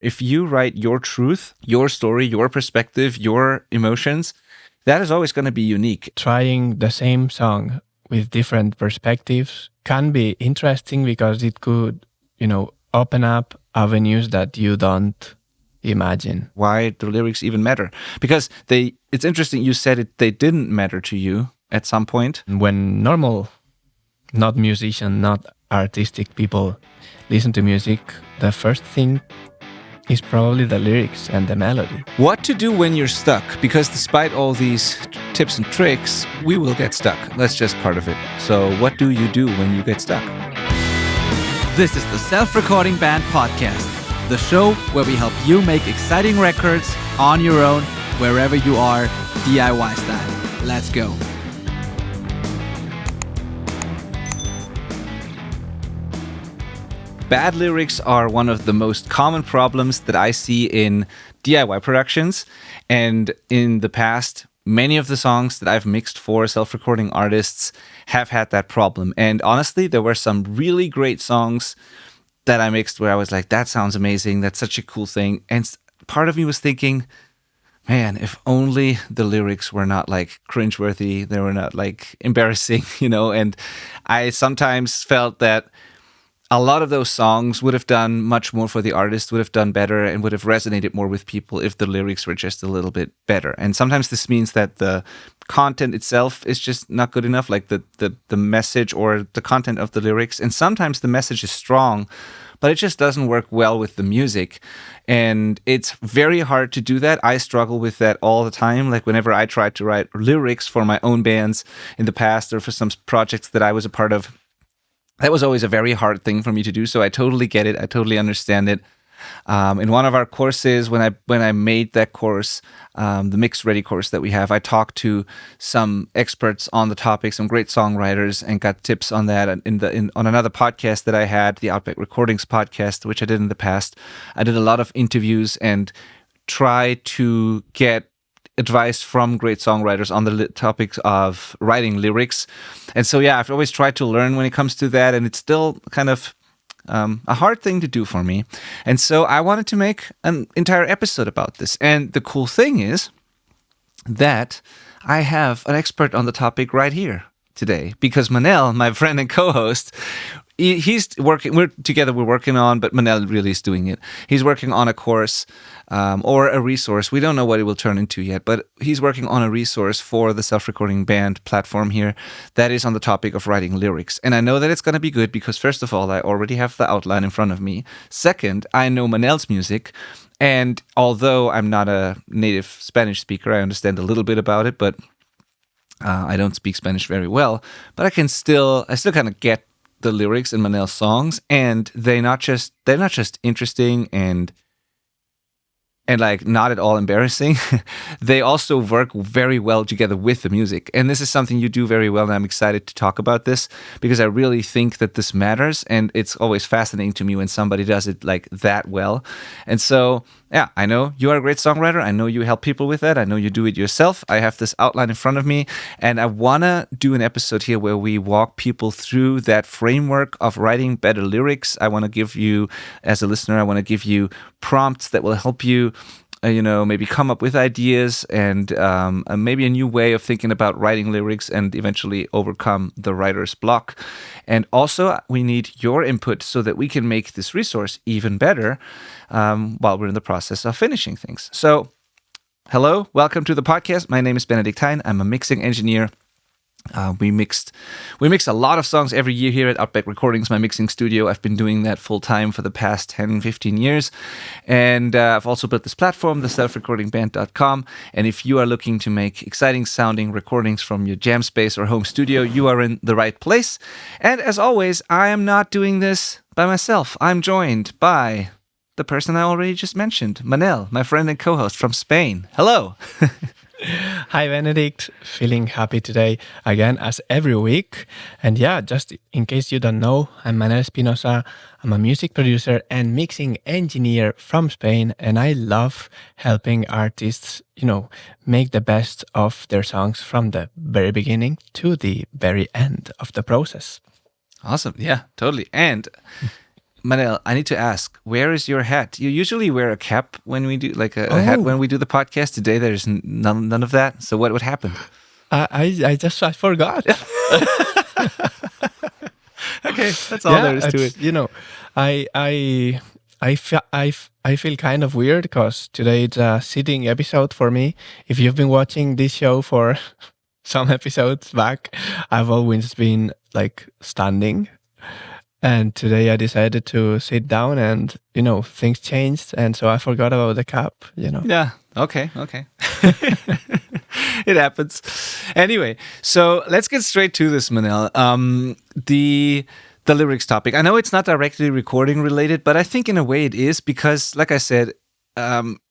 If you write your truth, your story, your perspective, your emotions, that is always going to be unique. Trying the same song with different perspectives can be interesting because it could, open up avenues that you don't imagine. Why the lyrics even matter? Because it's interesting you said they didn't matter to you at some point. When normal, not musician, not artistic people listen to music, the first thing is probably the lyrics and the melody. What to do when you're stuck? Because despite all these tips and tricks, we will get stuck. That's just part of it. So what do you do when you get stuck? This is the Self-Recording Band Podcast, the show where we help you make exciting records on your own, wherever you are, DIY style. Let's go. Bad lyrics are one of the most common problems that I see in DIY productions. And in the past, many of the songs that I've mixed for self-recording artists have had that problem. And honestly, there were some really great songs that I mixed where I was like, that sounds amazing. That's such a cool thing. And part of me was thinking, man, if only the lyrics were not like cringeworthy, they were not like embarrassing, And I sometimes felt that a lot of those songs would have done much more for the artist, would have done better, and would have resonated more with people if the lyrics were just a little bit better. And sometimes this means that the content itself is just not good enough, like the message or the content of the lyrics. And sometimes the message is strong, but it just doesn't work well with the music. And it's very hard to do that. I struggle with that all the time. Like whenever I tried to write lyrics for my own bands in the past or for some projects that I was a part of, that was always a very hard thing for me to do. So I totally get it. I totally understand it. In one of our courses, when I made that course, the Mix Ready course that we have, I talked to some experts on the topic, some great songwriters, and got tips on that. And on another podcast that I had, the Outback Recordings podcast, which I did in the past, I did a lot of interviews and try to get advice from great songwriters on the topics of writing lyrics. And so, yeah, I've always tried to learn when it comes to that, and it's still kind of a hard thing to do for me. And so I wanted to make an entire episode about this. And the cool thing is that I have an expert on the topic right here today, because Manel, my friend and co-host, he's working, we're working on, but Manel really is doing it. He's working on a course or a resource. We don't know what it will turn into yet, but he's working on a resource for the Self-Recording Band platform here that is on the topic of writing lyrics. And I know that it's going to be good because, first of all, I already have the outline in front of me. Second, I know Manel's music. And although I'm not a native Spanish speaker, I understand a little bit about it, but I don't speak Spanish very well. But I still kind of get the lyrics in Manel's songs, and they're not just interesting and like not at all embarrassing. They also work very well together with the music. And this is something you do very well, and I'm excited to talk about this because I really think that this matters, and it's always fascinating to me when somebody does it like that well. And so, yeah, I know you are a great songwriter. I know you help people with that. I know you do it yourself. I have this outline in front of me, and I want to do an episode here where we walk people through that framework of writing better lyrics. I want to give you, as a listener, I want to give you prompts that will help you maybe come up with ideas and maybe a new way of thinking about writing lyrics and eventually overcome the writer's block. And also, we need your input so that we can make this resource even better while we're in the process of finishing things. So, hello, welcome to the podcast. My name is Benedikt Hein. I'm a mixing engineer. We mix a lot of songs every year here at Outback Recordings, my mixing studio. I've been doing that full time for the past 10, 15 years. And I've also built this platform, the selfrecordingband.com. And if you are looking to make exciting sounding recordings from your jam space or home studio, you are in the right place. And as always, I am not doing this by myself. I'm joined by the person I already just mentioned, Manel, my friend and co-host from Spain. Hello. Hi, Benedikt. Feeling happy today again, as every week. And yeah, just in case you don't know, I'm Manel Espinosa. I'm a music producer and mixing engineer from Spain, and I love helping artists, make the best of their songs from the very beginning to the very end of the process. Awesome. Yeah, totally. And Manel, I need to ask, where is your hat? You usually wear a cap when we do like a hat when we do the podcast. Today there's none of that. So what happened? I forgot. Okay, that's all there is to it. You know, I feel kind of weird because today it's a sitting episode for me. If you've been watching this show for some episodes back, I've always been like standing. And today I decided to sit down and, things changed. And so I forgot about the cap, Yeah. Okay. It happens. Anyway, so let's get straight to this, Manel. The lyrics topic. I know it's not directly recording related, but I think in a way it is because, like I said,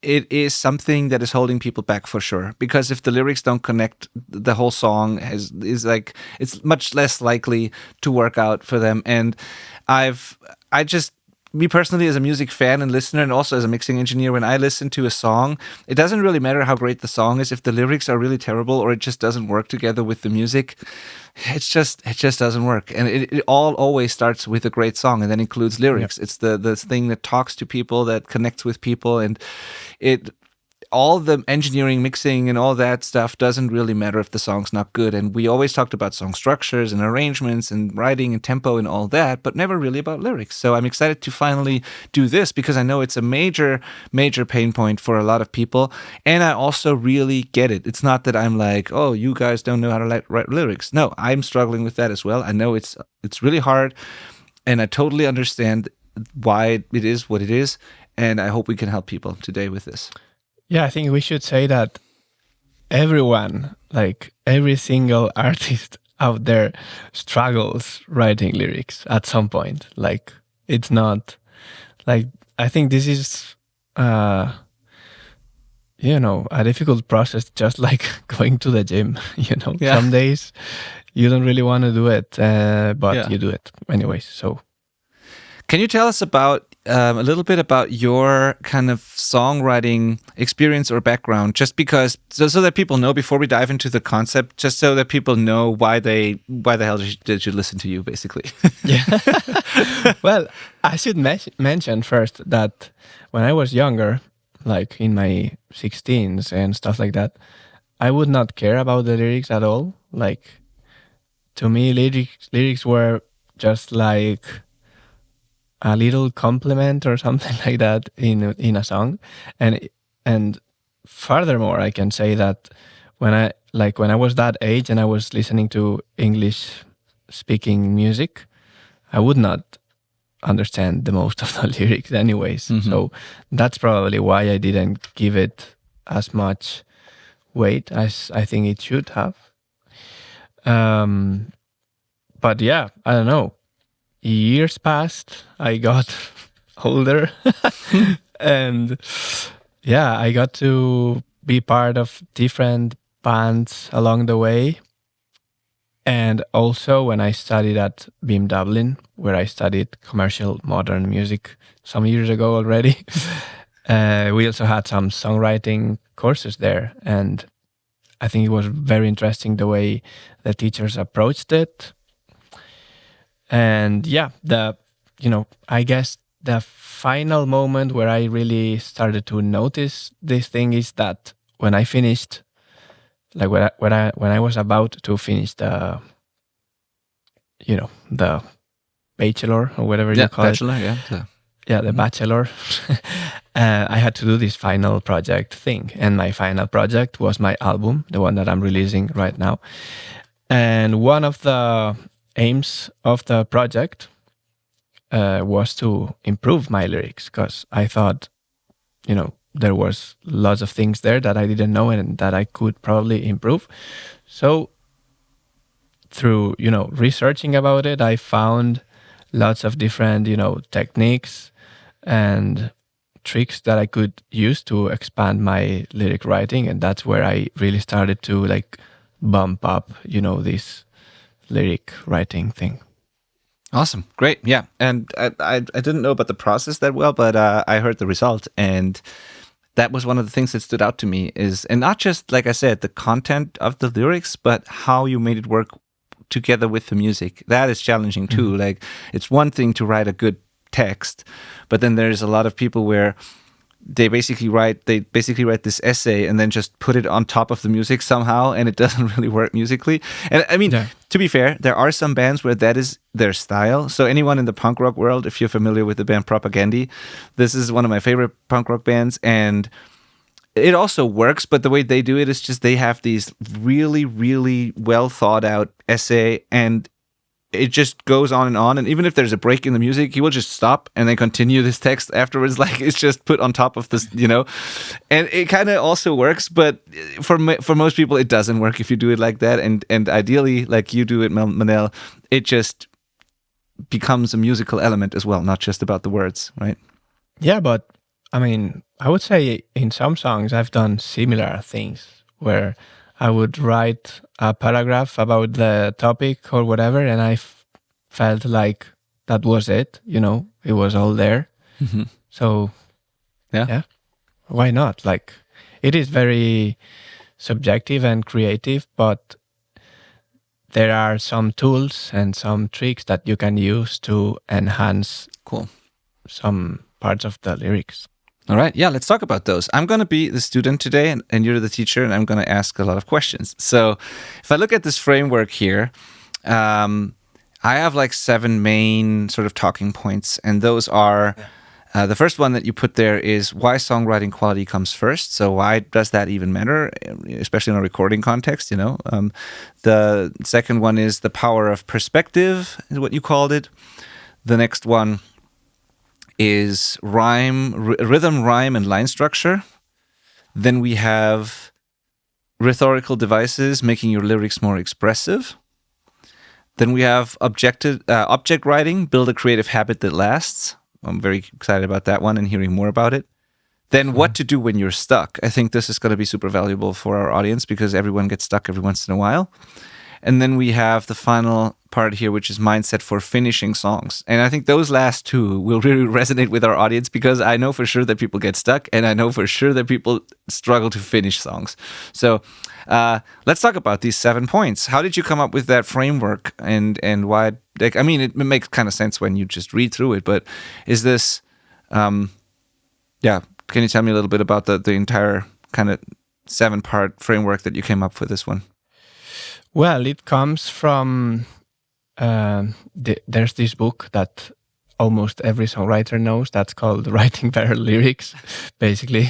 it is something that is holding people back for sure. Because if the lyrics don't connect, the whole song is like it's much less likely to work out for them. And me personally, as a music fan and listener, and also as a mixing engineer, when I listen to a song, it doesn't really matter how great the song is. If the lyrics are really terrible or it just doesn't work together with the music, it just doesn't work. And it all always starts with a great song and then includes lyrics. Yep. It's the thing that talks to people, that connects with people, and all the engineering, mixing, and all that stuff doesn't really matter if the song's not good. And we always talked about song structures and arrangements and writing and tempo and all that, but never really about lyrics. So I'm excited to finally do this because I know it's a major, major pain point for a lot of people. And I also really get it. It's not that I'm like, oh, you guys don't know how to write lyrics. No, I'm struggling with that as well. I know it's really hard, and I totally understand why it is what it is. And I hope we can help people today with this. Yeah, I think we should say that everyone, like every single artist out there, struggles writing lyrics at some point. Like, it's not like, I think this is, a difficult process, just like going to the gym, Yeah. Some days you don't really want to do it, but you do it anyways. So, can you tell us about a little bit about your kind of songwriting experience or background, just because so that people know before we dive into the concept, just so that people know why the hell did you listen to you, basically? Yeah. Well, I should mention first that when I was younger, like in my 16s and stuff like that, I would not care about the lyrics at all. Like, to me, lyrics were just like a little compliment or something like that in a song, and furthermore, I can say that when I was that age and I was listening to English speaking music, I would not understand the most of the lyrics anyways. Mm-hmm. So that's probably why I didn't give it as much weight as I think it should have. But yeah, I don't know. Years passed, I got older, and I got to be part of different bands along the way. And also when I studied at BIM Dublin, where I studied commercial modern music some years ago already, we also had some songwriting courses there. And I think it was very interesting the way the teachers approached it. And I guess the final moment where I really started to notice this thing is that when I finished, like when I was about to finish the bachelor or whatever you call bachelor, it. The bachelor. I had to do this final project thing, and my final project was my album, the one that I'm releasing right now. And one of the aims of the project was to improve my lyrics, because I thought, there was lots of things there that I didn't know and that I could probably improve. So through, researching about it, I found lots of different, techniques and tricks that I could use to expand my lyric writing. And that's where I really started to bump up, this lyric writing thing. Awesome. Great. Yeah. And I didn't know about the process that well, but I heard the result, and that was one of the things that stood out to me and not just, like I said, the content of the lyrics, but how you made it work together with the music. That is challenging too. Mm-hmm. Like, it's one thing to write a good text. But then there's a lot of people where they basically write this essay and then just put it on top of the music somehow, and it doesn't really work musically. And I mean, to be fair, there are some bands where that is their style. So anyone in the punk rock world, if you're familiar with the band Propagandhi, this is one of my favorite punk rock bands, and it also works, but the way they do it is just they have these really, really well thought out essay, and it just goes on. And even if there's a break in the music, he will just stop and then continue this text afterwards. Like, it's just put on top of this, and it kind of also works. But for most people, it doesn't work if you do it like that. And ideally, like you do it, Manel, it just becomes a musical element as well, not just about the words, right? Yeah, but I mean, I would say in some songs I've done similar things where I would write a paragraph about the topic or whatever, and I felt like that was it. It was all there. Mm-hmm. So, yeah, why not? Like, it is very subjective and creative, but there are some tools and some tricks that you can use to enhance some parts of the lyrics. All right. Yeah, let's talk about those. I'm going to be the student today, and you're the teacher, and I'm going to ask a lot of questions. So if I look at this framework here, I have like 7 main sort of talking points, and those are the first one that you put there is why songwriting quality comes first. So why does that even matter, especially in a recording context, The second one is the power of perspective, is what you called it. The next one is rhythm, rhyme, and line structure. Then we have rhetorical devices making your lyrics more expressive. Then we have object writing, build a creative habit that lasts. I'm very excited about that one and hearing more about it. Then what to do when you're stuck. I think this is going to be super valuable for our audience because everyone gets stuck every once in a while. And then we have the final part here, which is mindset for finishing songs. And I think those last 2 will really resonate with our audience because I know for sure that people get stuck, and I know for sure that people struggle to finish songs. So let's talk about these 7 points. How did you come up with that framework, and why? Like, I mean, it makes kind of sense when you just read through it, but is this, can you tell me a little bit about the entire kind of 7-part framework that you came up with this one? Well, it comes from, there's this book that almost every songwriter knows that's called Writing Better Lyrics, basically.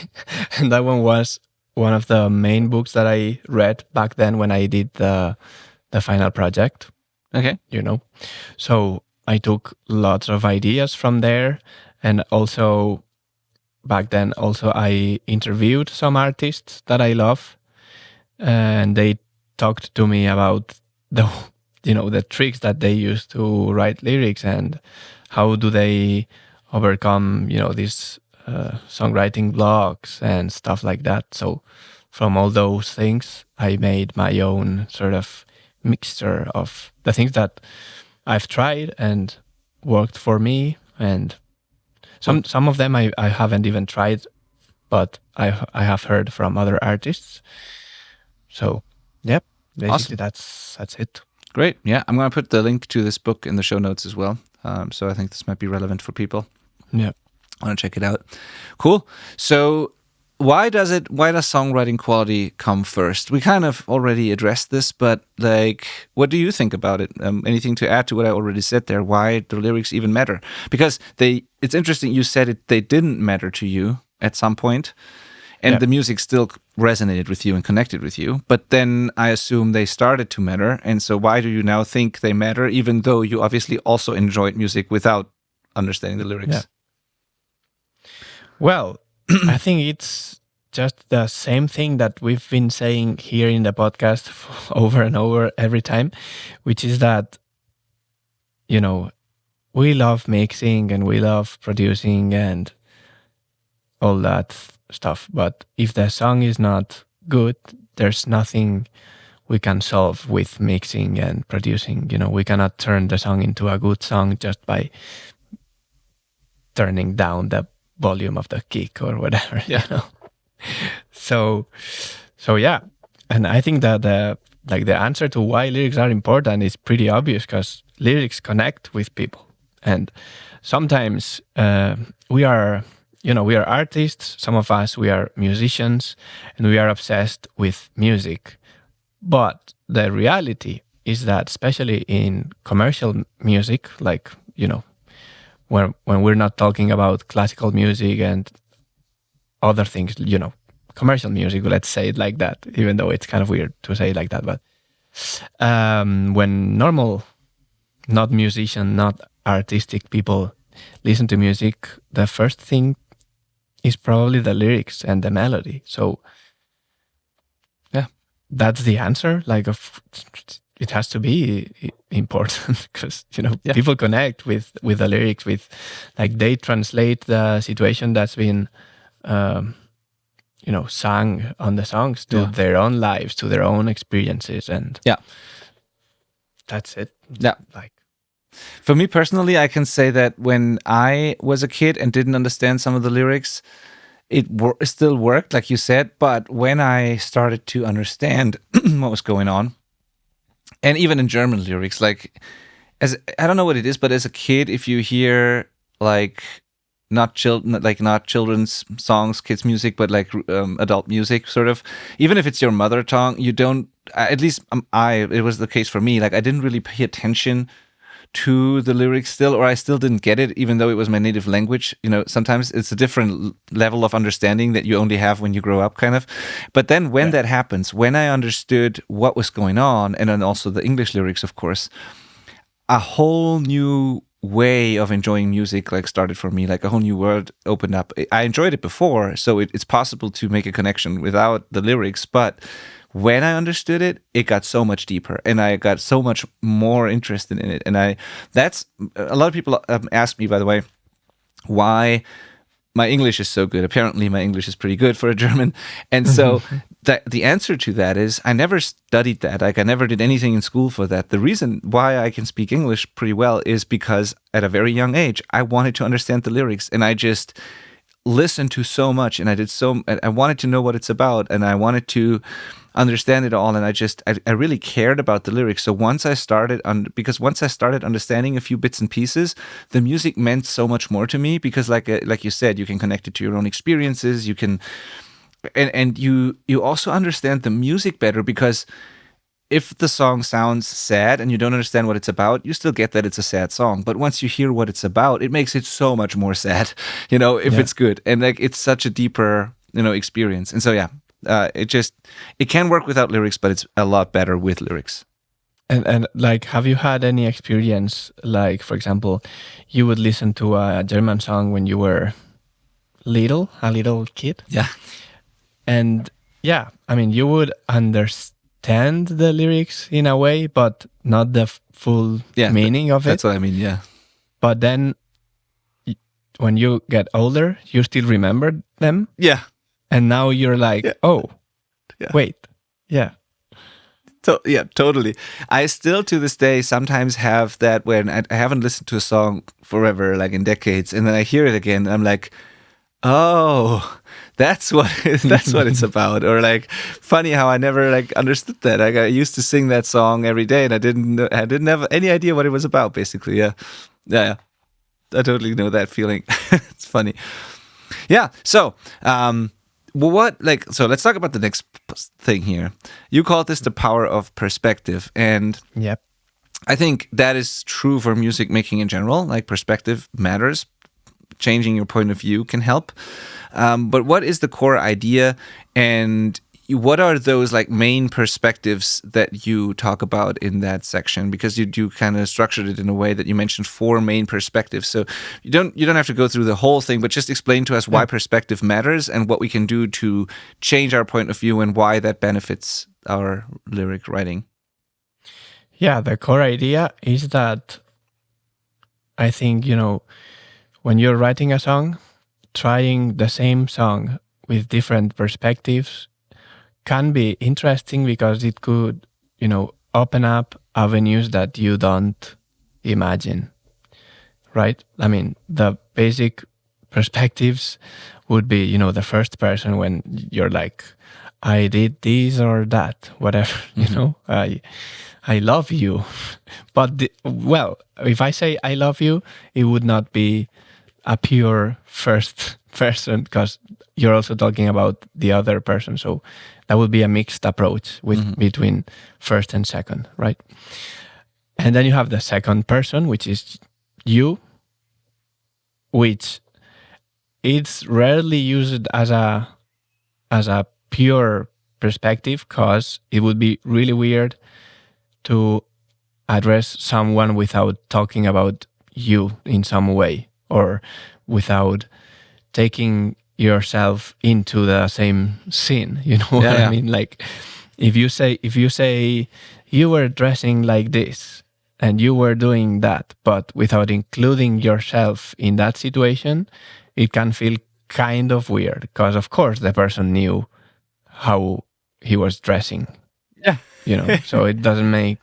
And that one was one of the main books that I read back then when I did the final project. Okay. So I took lots of ideas from there. And also, back then, I interviewed some artists that I love. And they talked to me about the tricks that they use to write lyrics and how do they overcome these songwriting blocks and stuff like that. So from all those things, I made my own sort of mixture of the things that I've tried and worked for me, and some of them I haven't even tried, but I have heard from other artists. So yep, basically awesome. That's it. Great. Yeah, I'm going to put the link to this book in the show notes as well. So I think this might be relevant for people. Yeah, I want to check it out. Cool. So why does songwriting quality come first? We kind of already addressed this, but like, what do you think about it? Anything to add to what I already said there? Why the lyrics even matter? Because it's interesting. You said they didn't matter to you at some point, and the music still resonated with you and connected with you. But then I assume they started to matter. And so why do you now think they matter, even though you obviously also enjoyed music without understanding the lyrics? Yeah. Well, I think it's just the same thing that we've been saying here in the podcast over and over every time, which is that, we love mixing and we love producing and all that stuff. But if the song is not good, there's nothing we can solve with mixing and producing. We cannot turn the song into a good song just by turning down the volume of the kick or whatever. So yeah, and I think that the answer to why lyrics are important is pretty obvious, because lyrics connect with people, and sometimes we are artists. Some of us, we are musicians, and we are obsessed with music. But the reality is that, especially in commercial music, like, when we're not talking about classical music and other things, commercial music, let's say it like that, even though it's kind of weird to say it like that. But when normal, not musician, not artistic people listen to music, the first thing is probably the lyrics and the melody. So yeah, that's the answer. Like, it has to be important because people connect with the lyrics, with, like, they translate the situation that's been sung on the songs to their own lives, to their own experiences, and that's it. Yeah. Like, for me personally, I can say that when I was a kid and didn't understand some of the lyrics, it still worked, like you said. But when I started to understand what was going on, and even in German lyrics, like, I don't know what it is, but as a kid, if you hear like not children's songs, kids music, but like adult music, sort of, even if it's your mother tongue, you don't. At least it was the case for me. Like, I didn't really pay attention to the lyrics still, or I still didn't get it, even though it was my native language. Sometimes it's a different level of understanding that you only have when you grow up, kind of. But then when that happens, when I understood what was going on, and then also the English lyrics, of course, a whole new way of enjoying music like started for me. Like, a whole new world opened up. I enjoyed it before, so it's possible to make a connection without the lyrics, but when I understood it, it got so much deeper, and I got so much more interested in it. And that's a lot of people ask me, by the way, why my English is so good. Apparently, my English is pretty good for a German, and so the answer to that is I never studied that. Like, I never did anything in school for that. The reason why I can speak English pretty well is because at a very young age, I wanted to understand the lyrics, and I just listened to so much, and I wanted to know what it's about, and I wanted to understand it all, and I really cared about the lyrics. So once I started understanding a few bits and pieces, the music meant so much more to me, because like you said, you can connect it to your own experiences. You can, and you also understand the music better, because if the song sounds sad and you don't understand what it's about, you still get that it's a sad song. But once you hear what it's about, it makes it so much more sad, if it's good. And like, it's such a deeper, experience. And so, it can work without lyrics, but it's a lot better with lyrics. And like, have you had any experience, like, for example, you would listen to a German song when you were a little kid? Yeah. And I mean, you would understand the lyrics in a way, but not the full meaning of it. That's what I mean, yeah. But then when you get older, you still remember them. Yeah. And now you're like, wait, totally. I still, to this day, sometimes have that when I haven't listened to a song forever, like in decades, and then I hear it again, and I'm like, oh, that's what it's about. Or like, funny how I never like understood that. Like, I used to sing that song every day, and I didn't have any idea what it was about. Basically, yeah. I totally know that feeling. It's funny. Yeah. So, so let's talk about the next thing here. You called this the power of perspective, and I think that is true for music making in general. Like, perspective matters. Changing your point of view can help. But what is the core idea, and what are those like main perspectives that you talk about in that section? Because you kind of structured it in a way that you mentioned 4 main perspectives. So you don't have to go through the whole thing, but just explain to us why perspective matters and what we can do to change our point of view and why that benefits our lyric writing. Yeah, the core idea is that I think, when you're writing a song, trying the same song with different perspectives can be interesting, because it could, open up avenues that you don't imagine, right? I mean, the basic perspectives would be, the first person, when you're like, I did this or that, whatever, I I love you. But well, if I say I love you, it would not be a pure first person because you're also talking about the other person. So that would be a mixed approach with between first and second, right? And then you have the second person, which is you, which it's rarely used as a pure perspective because it would be really weird to address someone without talking about you in some way or without taking yourself into the same scene. You know what I mean? Like if you say you were dressing like this and you were doing that, but without including yourself in that situation, it can feel kind of weird because of course the person knew how he was dressing. Yeah. You know, so it doesn't make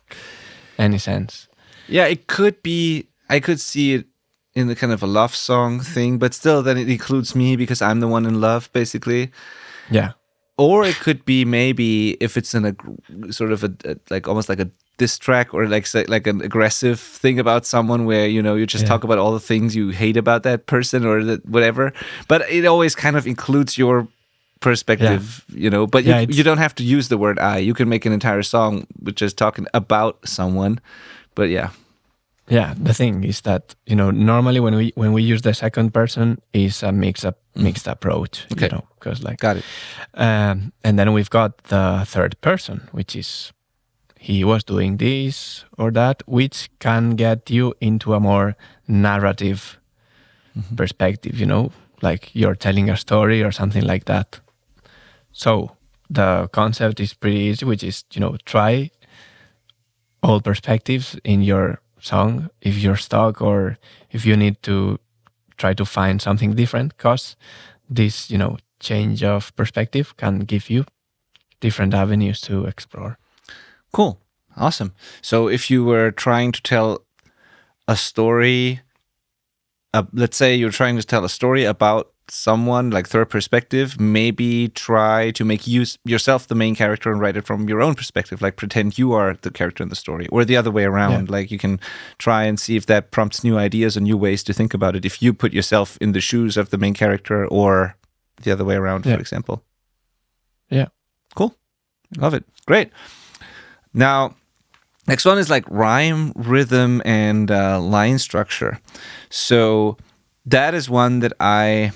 any sense. Yeah, it could be, I could see it in the kind of a love song thing, but still then it includes me because I'm the one in love, basically. Yeah. Or it could be maybe if it's in a sort of a like almost like a diss track or like say, like an aggressive thing about someone where, you know, you just talk about all the things you hate about that person or whatever. But it always kind of includes your perspective, you know, but you don't have to use the word I. You can make an entire song with just talking about someone. But yeah, the thing is that, you know, normally when we use the second person is a mixed approach, you know, because like got it. And then we've got the third person, which is he was doing this or that, which can get you into a more narrative perspective, you know, like you're telling a story or something like that. So the concept is pretty easy, which is, you know, try all perspectives in your song if you're stuck or if you need to try to find something different, because this, you know, change of perspective can give you different avenues to explore. Cool. Awesome. So if you were trying to tell a story, let's say you're trying to tell a story about someone, like third perspective, maybe try to make yourself the main character and write it from your own perspective, like pretend you are the character in the story, or the other way around. Like you can try and see if that prompts new ideas or new ways to think about it if you put yourself in the shoes of the main character, or the other way around, for example. Yeah. Cool. Love it. Great. Now, next one is like rhyme, rhythm, and line structure. So that is one that I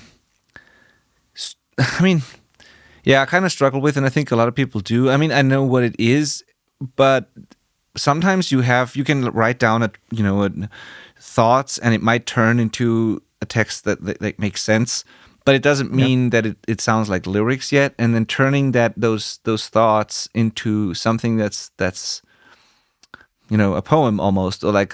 kind of struggle with, and I think a lot of people do. I mean, I know what it is, but sometimes you can write down thoughts, and it might turn into a text that makes sense, but it doesn't mean that it sounds like lyrics yet. And then turning those thoughts into something that's you know, a poem almost, or like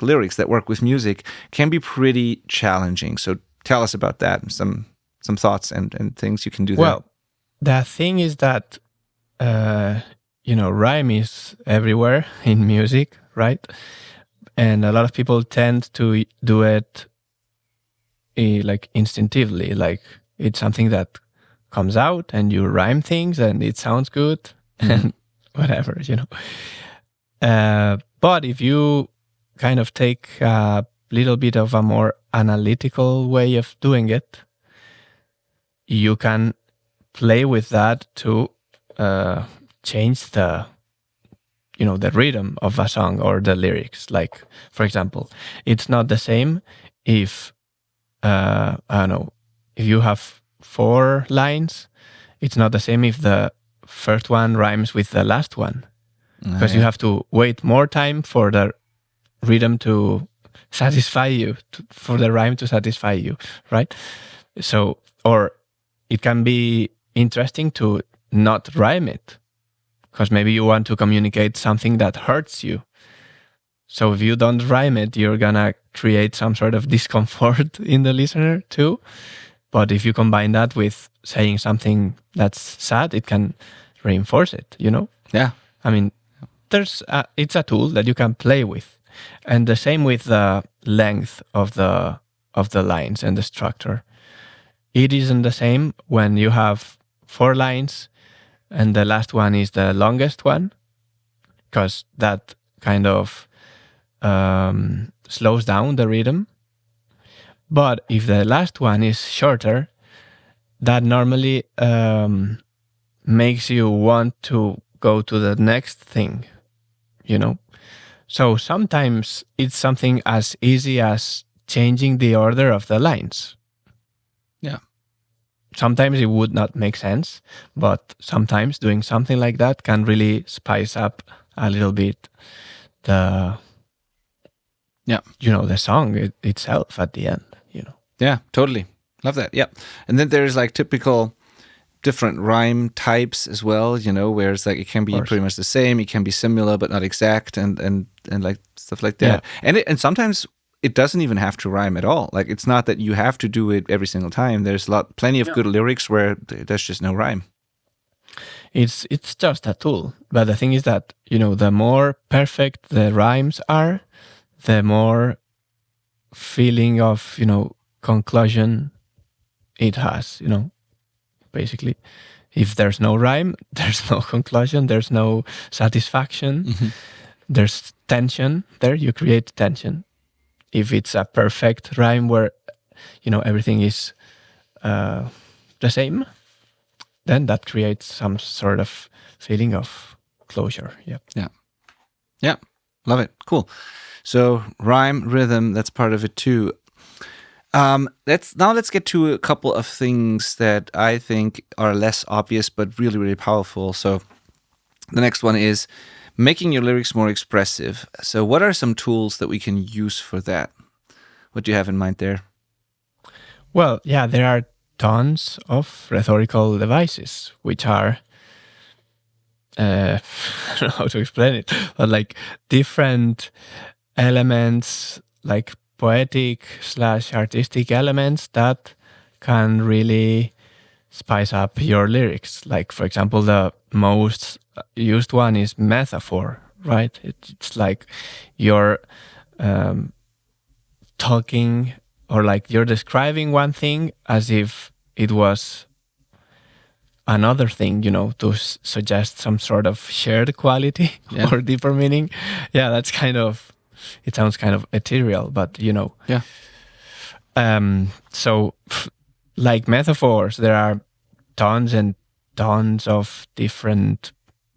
lyrics that work with music can be pretty challenging. So tell us about that and some thoughts and things you can do there. Well, the thing is that, rhyme is everywhere in music, right? And a lot of people tend to do it like instinctively, like it's something that comes out and you rhyme things and it sounds good and whatever, you know. But if you kind of take a little bit of a more analytical way of doing it, you can play with that to change the rhythm of a song or the lyrics. Like, for example, it's not the same if if you have 4 lines, it's not the same if the first one rhymes with the last one, because you have to wait more time for the rhythm to satisfy you, for the rhyme to satisfy you, right? So, or it can be interesting to not rhyme it, because maybe you want to communicate something that hurts you. So if you don't rhyme it, you're gonna create some sort of discomfort in the listener too. But if you combine that with saying something that's sad, it can reinforce it, you know? Yeah. I mean, it's a tool that you can play with. And the same with the length of the lines and the structure. It isn't the same when you have 4 lines and the last one is the longest one, because that kind of slows down the rhythm. But if the last one is shorter, that normally makes you want to go to the next thing, you know? So sometimes it's something as easy as changing the order of the lines. Yeah. Sometimes it would not make sense, but sometimes doing something like that can really spice up a little bit the the song itself at the end, Yeah, totally. Love that. Yeah. And then there's like typical different rhyme types as well, where it's like it can be pretty much the same, it can be similar but not exact, and like stuff like that. Yeah. And sometimes it doesn't even have to rhyme at all. Like it's not that you have to do it every single time. There's plenty of good lyrics where there's just no rhyme. It's just a tool. But the thing is that, the more perfect the rhymes are, the more feeling of, conclusion it has, basically. If there's no rhyme, there's no conclusion, there's no satisfaction, there's tension there, you create tension. If it's a perfect rhyme where, everything is the same, then that creates some sort of feeling of closure. Yeah. Love it. Cool. So rhyme, rhythm, that's part of it too. Let's get to a couple of things that I think are less obvious but really, really powerful. So the next one is making your lyrics more expressive. So what are some tools that we can use for that? What do you have in mind there? Well, yeah, there are tons of rhetorical devices, which are, I don't know how to explain it, but like different elements, like poetic/artistic elements that can really spice up your lyrics. Like, for example, the most used one is metaphor, right? It's like you're talking, or like you're describing one thing as if it was another thing, to suggest some sort of shared quality or deeper meaning. Yeah, that's it sounds kind of ethereal, but Yeah. So like metaphors, there are tons and tons of different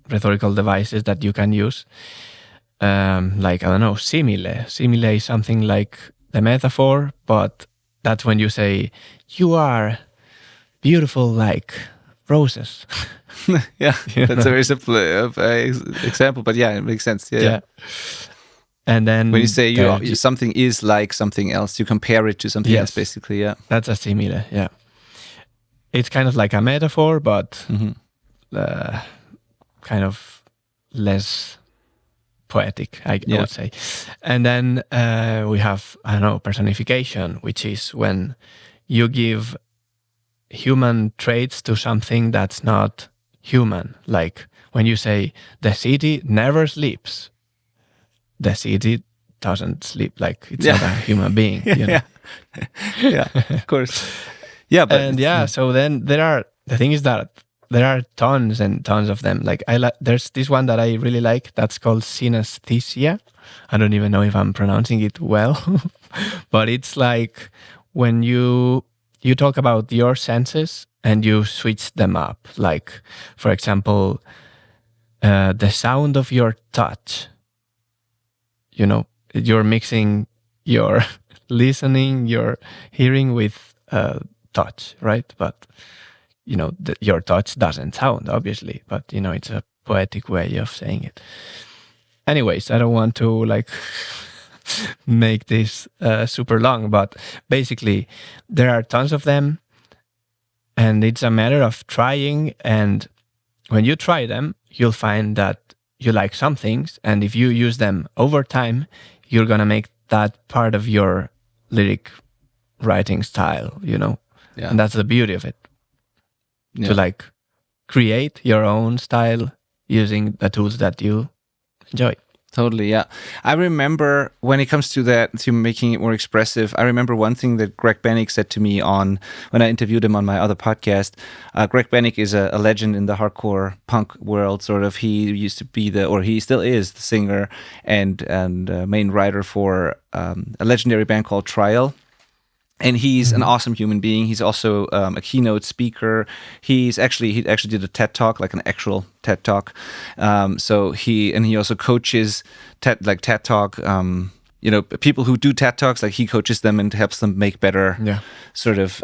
rhetorical devices that you can use. Like, I don't know, simile. Simile is something like the metaphor, but that's when you say, you are beautiful like roses. Yeah, that's a very simple example, but yeah, it makes sense. Yeah. And then when you say something is like something else, you compare it to something else, basically. Yeah, that's a simile. Yeah, it's kind of like a metaphor, but kind of less poetic, I would say. And then we have, I don't know, personification, which is when you give human traits to something that's not human. Like when you say, the city never sleeps. The city doesn't sleep, like it's not a human being. Yeah, of course. Yeah, but so then the thing is that there are tons and tons of them. Like there's this one that I really like that's called synesthesia. I don't even know if I'm pronouncing it well, but it's like when you talk about your senses and you switch them up. Like, for example, the sound of your touch. You're mixing your listening, your hearing with touch, right? But, your touch doesn't sound, obviously, but, it's a poetic way of saying it. Anyways, I don't want to, make this super long, but basically, there are tons of them, and it's a matter of trying, and when you try them, you'll find that you like some things, and if you use them over time, you're gonna make that part of your lyric writing style, Yeah. And that's the beauty of it. Yeah. To create your own style using the tools that you enjoy. Totally, yeah. I remember when it comes to that, to making it more expressive, I remember one thing that Greg Bennick said to me on when I interviewed him on my other podcast. Greg Bennick is a legend in the hardcore punk world, sort of. He used to be or he still is the singer and main writer for a legendary band called Trial. And he's an awesome human being. He's also a keynote speaker. He actually did a TED Talk, like an actual TED Talk. So he also coaches TED Talk. People who do TED Talks, like he coaches them and helps them make better sort of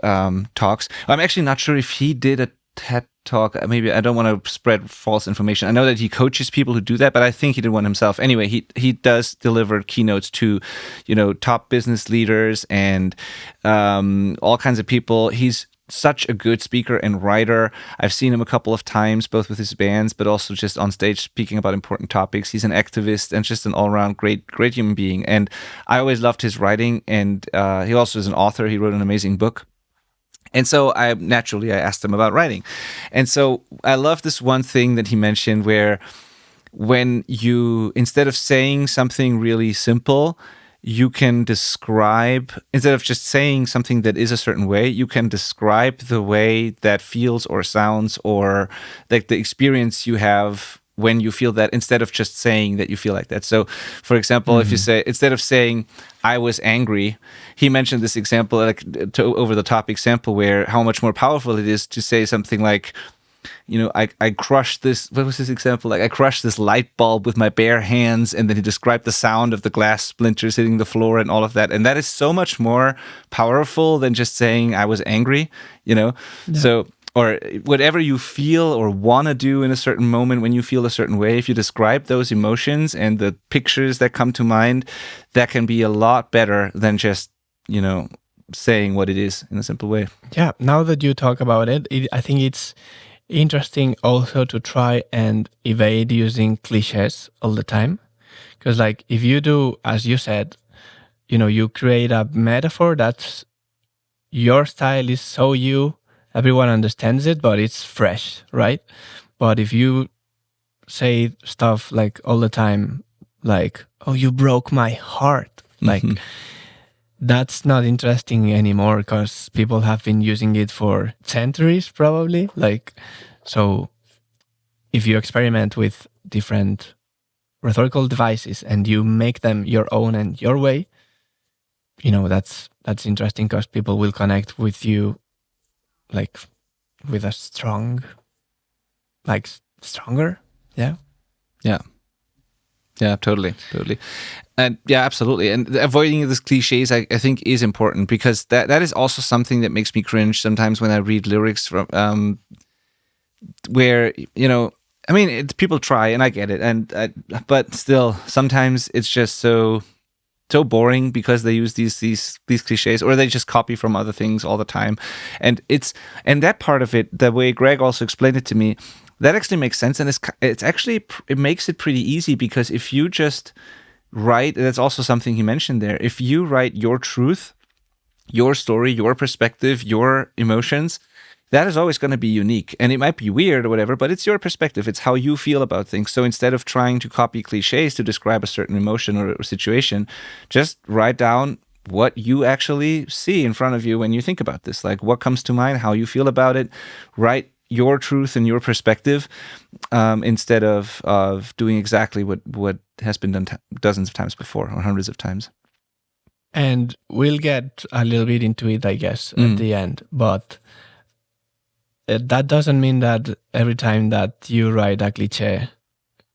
talks. I'm actually not sure if he did a TED Talk. Maybe I don't want to spread false information. I know that he coaches people who do that, but I think he did one himself. Anyway, he does deliver keynotes to, top business leaders and all kinds of people. He's such a good speaker and writer. I've seen him a couple of times, both with his bands, but also just on stage speaking about important topics. He's an activist and just an all-around great human being. And I always loved his writing. And he also is an author. He wrote an amazing book. And so I asked him about writing. And so I love this one thing that he mentioned where when you, instead of saying something really simple, you can describe, instead of just saying something that is a certain way, you can describe the way that feels or sounds or like the experience you have when you feel that, instead of just saying that you feel like that. So, for example, if you say, instead of saying, I was angry, he mentioned this example, over-the-top example, where how much more powerful it is to say something like, I crushed this, what was his example? Like, I crushed this light bulb with my bare hands, and then he described the sound of the glass splinters hitting the floor and all of that. And that is so much more powerful than just saying I was angry, So, or whatever you feel or want to do in a certain moment when you feel a certain way, if you describe those emotions and the pictures that come to mind, that can be a lot better than just, saying what it is in a simple way. Yeah, now that you talk about it, I think it's interesting also to try and evade using cliches all the time. Because like if you do, as you said, you create a metaphor that's your style is so you, everyone understands it, but it's fresh, right? But if you say stuff like all the time, like, oh, you broke my heart, like that's not interesting anymore because people have been using it for centuries probably. Like, so if you experiment with different rhetorical devices and you make them your own and your way, that's interesting because people will connect with you like with a stronger. Yeah, totally. And yeah, absolutely. And avoiding these cliches, I think, is important because that is also something that makes me cringe sometimes when I read lyrics from where, people try and I get it. But still, sometimes it's just so boring because they use these cliches or they just copy from other things all the time. And that part of it, the way Greg also explained it to me, that actually makes sense. And it makes it pretty easy because if you just write, that's also something he mentioned there. If you write your truth, your story, your perspective, your emotions, that is always going to be unique. And it might be weird or whatever, but it's your perspective. It's how you feel about things. So instead of trying to copy cliches to describe a certain emotion or situation, just write down what you actually see in front of you when you think about this. Like what comes to mind, how you feel about it. Write your truth and your perspective instead of doing exactly what has been done dozens of times before or hundreds of times. And we'll get a little bit into it, I guess, at the end. But that doesn't mean that every time that you write a cliche,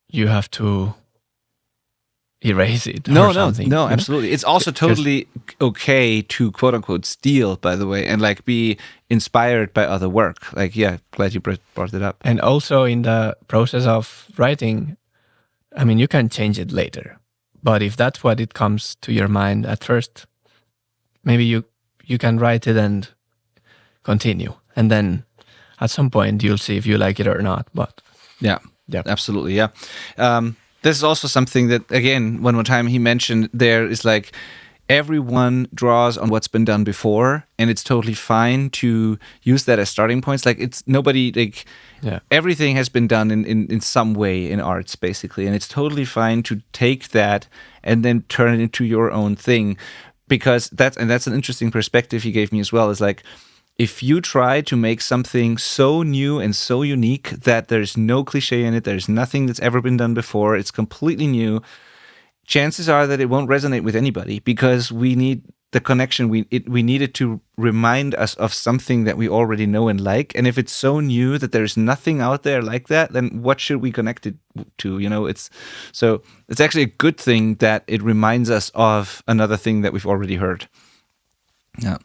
you have to erase it. No, absolutely. It's also totally okay to quote unquote steal, by the way, and like be inspired by other work. Like, yeah, glad you brought it up. And also in the process of writing, I mean, you can change it later. But if that's what it comes to your mind at first, maybe you can write it and continue. And then at some point you'll see if you like it or not. But yeah, absolutely. Yeah. This is also something that, again, one more time he mentioned there is like, everyone draws on what's been done before, and it's totally fine to use that as starting points. Like it's nobody like everything has been done in some way in arts basically, and it's totally fine to take that and then turn it into your own thing, because that's an interesting perspective he gave me as well. Is like, if you try to make something so new and so unique that there's no cliche in it, there's nothing that's ever been done before, it's completely new, chances are that it won't resonate with anybody, because we need the connection. We need it to remind us of something that we already know and like. And if it's so new that there's nothing out there like that, then what should we connect it to? It's actually a good thing that it reminds us of another thing that we've already heard. Yeah.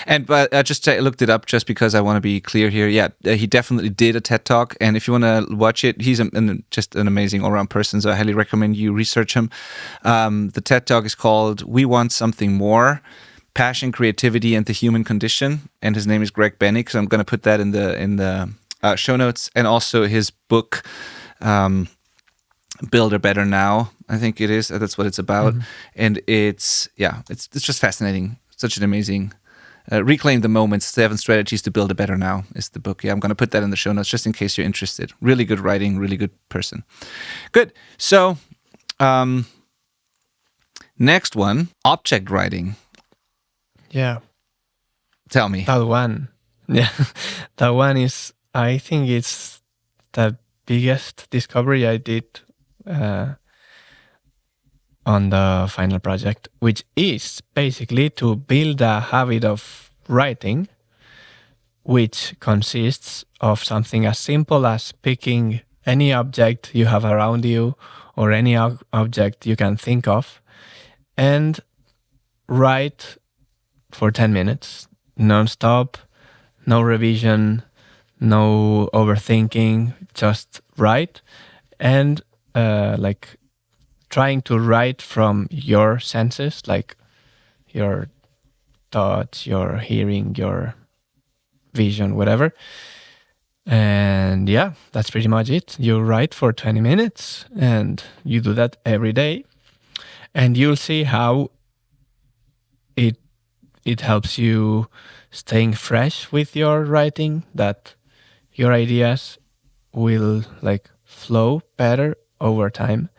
And but I just looked it up just because I want to be clear here. Yeah, he definitely did a TED Talk, and if you want to watch it, he's just an amazing all-around person, so I highly recommend you research him. The TED Talk is called "We Want Something More: Passion, Creativity, and the Human Condition," and his name is Greg Bennick, so I'm going to put that in the show notes, and also his book, Build a Better Now, I think it is. That's what it's about. And it's just fascinating. Such an amazing Reclaim the Moments, 7 Strategies to Build a Better Now is the book. Yeah, I'm going to put that in the show notes just in case you're interested. Really good writing, really good person. Good. So, next one, object writing. Yeah. Tell me. That one. Yeah. That one is, I think it's the biggest discovery I did on the final project, which is basically to build a habit of writing, which consists of something as simple as picking any object you have around you or any object you can think of and write for 10 minutes, non-stop, no revision, no overthinking, just write and trying to write from your senses, like your thoughts, your hearing, your vision, whatever. And yeah, that's pretty much it. You write for 20 minutes and you do that every day. And you'll see how it helps you staying fresh with your writing, that your ideas will flow better over time.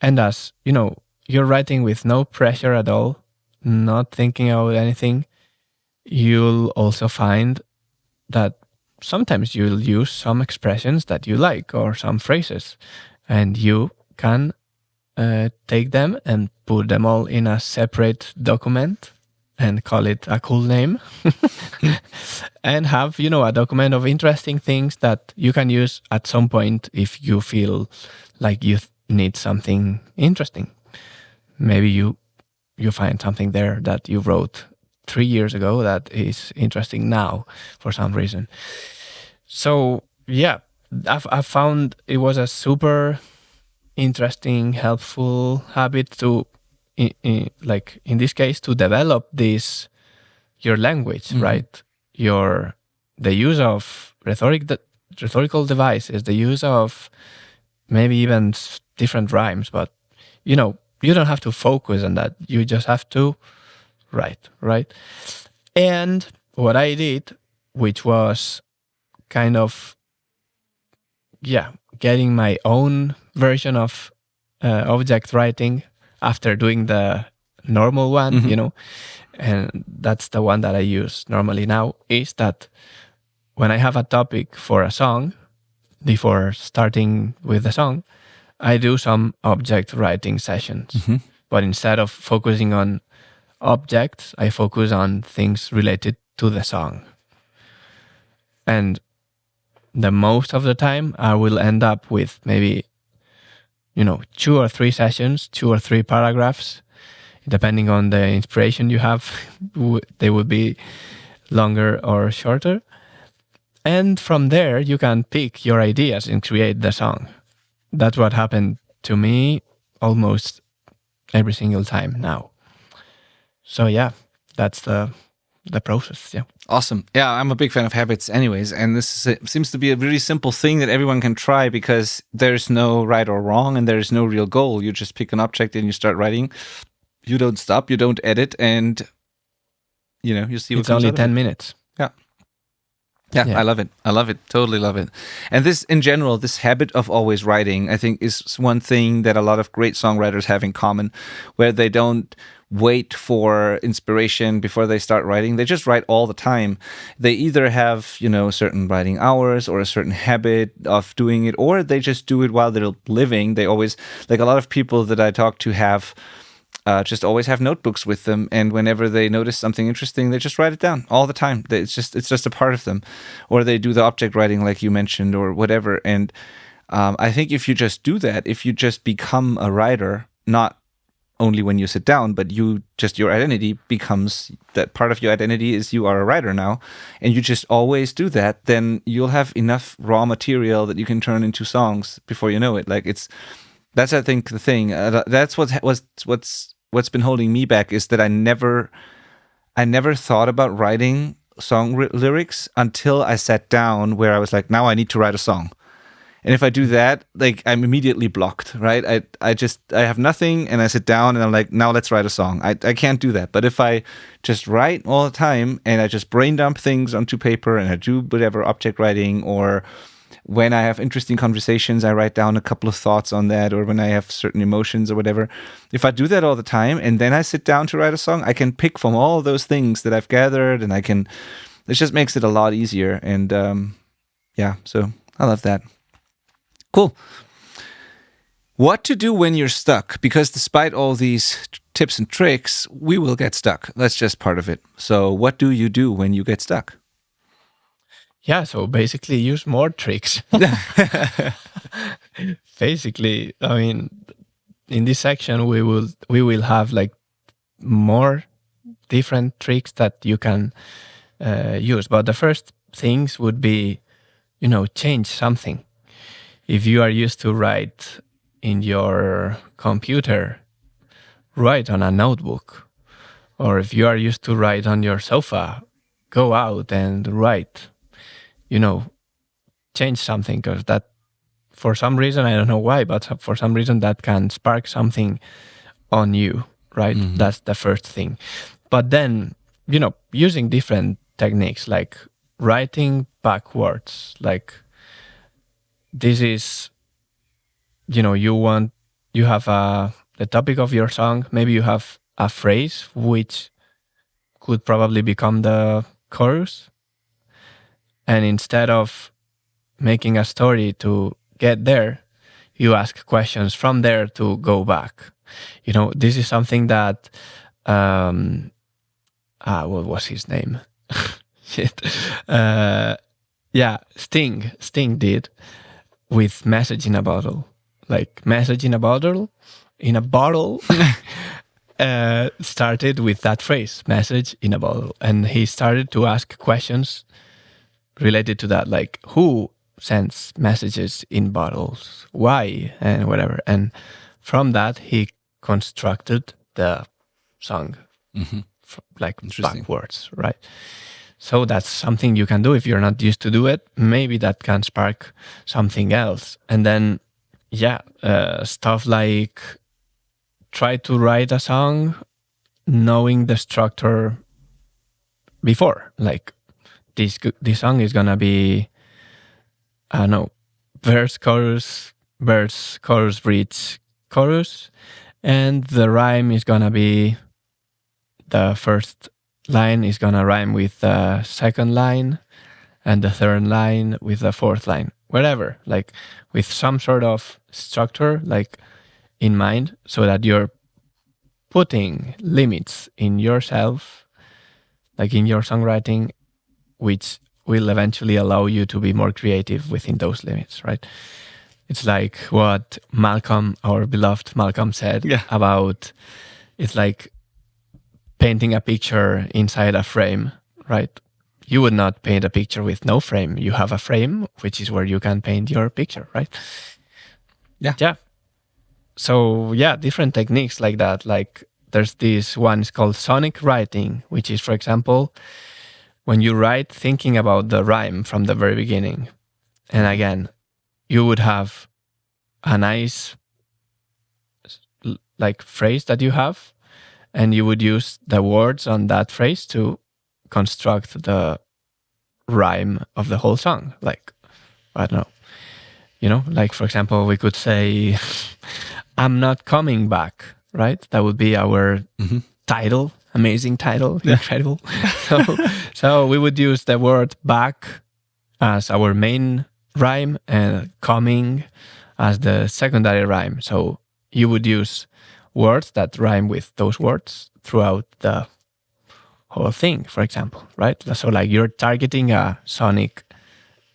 And as you know, you're writing with no pressure at all, not thinking about anything, you'll also find that sometimes you'll use some expressions that you like or some phrases, and you can take them and put them all in a separate document and call it a cool name and have, a document of interesting things that you can use at some point if you feel like you need something interesting. Maybe you find something there that you wrote 3 years ago that is interesting now for some reason. So yeah, I found it was a super interesting, helpful habit to, in this case, to develop your language, right? The use of rhetorical devices, the use of maybe even different rhymes, but you don't have to focus on that. You just have to write, right? And what I did, which was kind of, getting my own version of object writing after doing the normal one, and that's the one that I use normally now, is that when I have a topic for a song, before starting with the song, I do some object writing sessions. But instead of focusing on objects, I focus on things related to the song. And the most of the time, I will end up with maybe, 2 or 3 sessions, 2 or 3 paragraphs, depending on the inspiration you have. They would be longer or shorter. And from there, you can pick your ideas and create the song. That's what happened to me almost every single time now. So yeah, that's the process. Yeah. Awesome. Yeah, I'm a big fan of habits anyways, and this seems to be a really simple thing that everyone can try, because there's no right or wrong and there's no real goal. You just pick an object and you start writing. you don't stop, you don't edit, and you see what It's comes only out of 10 it. minutes. Yeah, Yeah. I love it. I love it. Totally love it. And this, in general, this habit of always writing, I think, is one thing that a lot of great songwriters have in common, where they don't wait for inspiration before they start writing. They just write all the time. They either have, certain writing hours or a certain habit of doing it, or they just do it while they're living. They always, like a lot of people that I talk to have just always have notebooks with them, and whenever they notice something interesting, they just write it down all the time. It's just a part of them, or they do the object writing like you mentioned, or whatever. And I think if you just do that, if you just become a writer, not only when you sit down, but your identity becomes that part of your identity is you are a writer now, and you just always do that, then you'll have enough raw material that you can turn into songs before you know it. Like that's I think the thing. That's what's been holding me back, is that I never thought about writing song lyrics until I sat down, where I was like, now I need to write a song. And if I do that, like, I'm immediately blocked, right? I have nothing, and I sit down and I'm like, now let's write a song. I can't do that. But if I just write all the time and I just brain dump things onto paper and I do whatever object writing, or when I have interesting conversations, I write down a couple of thoughts on that, or when I have certain emotions or whatever. If I do that all the time and then I sit down to write a song, I can pick from all those things that I've gathered, and it just makes it a lot easier. And so I love that. Cool. What to do when you're stuck? Because despite all these tips and tricks, we will get stuck. That's just part of it. So what do you do when you get stuck? Yeah, so basically use more tricks. Basically, I mean, in this section we will have like more different tricks that you can use. But the first things would be, change something. If you are used to write in your computer, write on a notebook. Or if you are used to write on your sofa, go out and write. Change something, because that, for some reason, I don't know why, but for some reason that can spark something on you, right? Mm-hmm. That's the first thing. But then, using different techniques, like writing backwards, like this is, you have the topic of your song, maybe you have a phrase which could probably become the chorus. And instead of making a story to get there, you ask questions from there to go back. This is something that, what was his name? Shit. Sting did with Message in a Bottle. Like Message in a Bottle, started with that phrase, message in a bottle. And he started to ask questions related to that, like who sends messages in bottles, why, and whatever. And from that, he constructed the song, like backwards, right? So that's something you can do if you're not used to do it. Maybe that can spark something else. And then, stuff like try to write a song knowing the structure before. Like this song is gonna be, I don't know, verse, chorus, bridge, chorus, and the rhyme is gonna be, the first line is gonna rhyme with the second line, and the third line with the fourth line, whatever, like with some sort of structure like in mind, so that you're putting limits in yourself, like in your songwriting, which will eventually allow you to be more creative within those limits, right? It's like what Malcolm, our beloved Malcolm, said about, it's like painting a picture inside a frame, right? You would not paint a picture with no frame. You have a frame, which is where you can paint your picture, right? Yeah. So, different techniques like that. Like there's this one, it's called sonic writing, which is, for example, when you write thinking about the rhyme from the very beginning. And again, you would have a nice like phrase that you have, and you would use the words on that phrase to construct the rhyme of the whole song. Like, I don't know, like for example, we could say, I'm not coming back, right? That would be our title, amazing title, incredible. So we would use the word back as our main rhyme and coming as the secondary rhyme. So you would use words that rhyme with those words throughout the whole thing, for example, right? So like you're targeting a sonic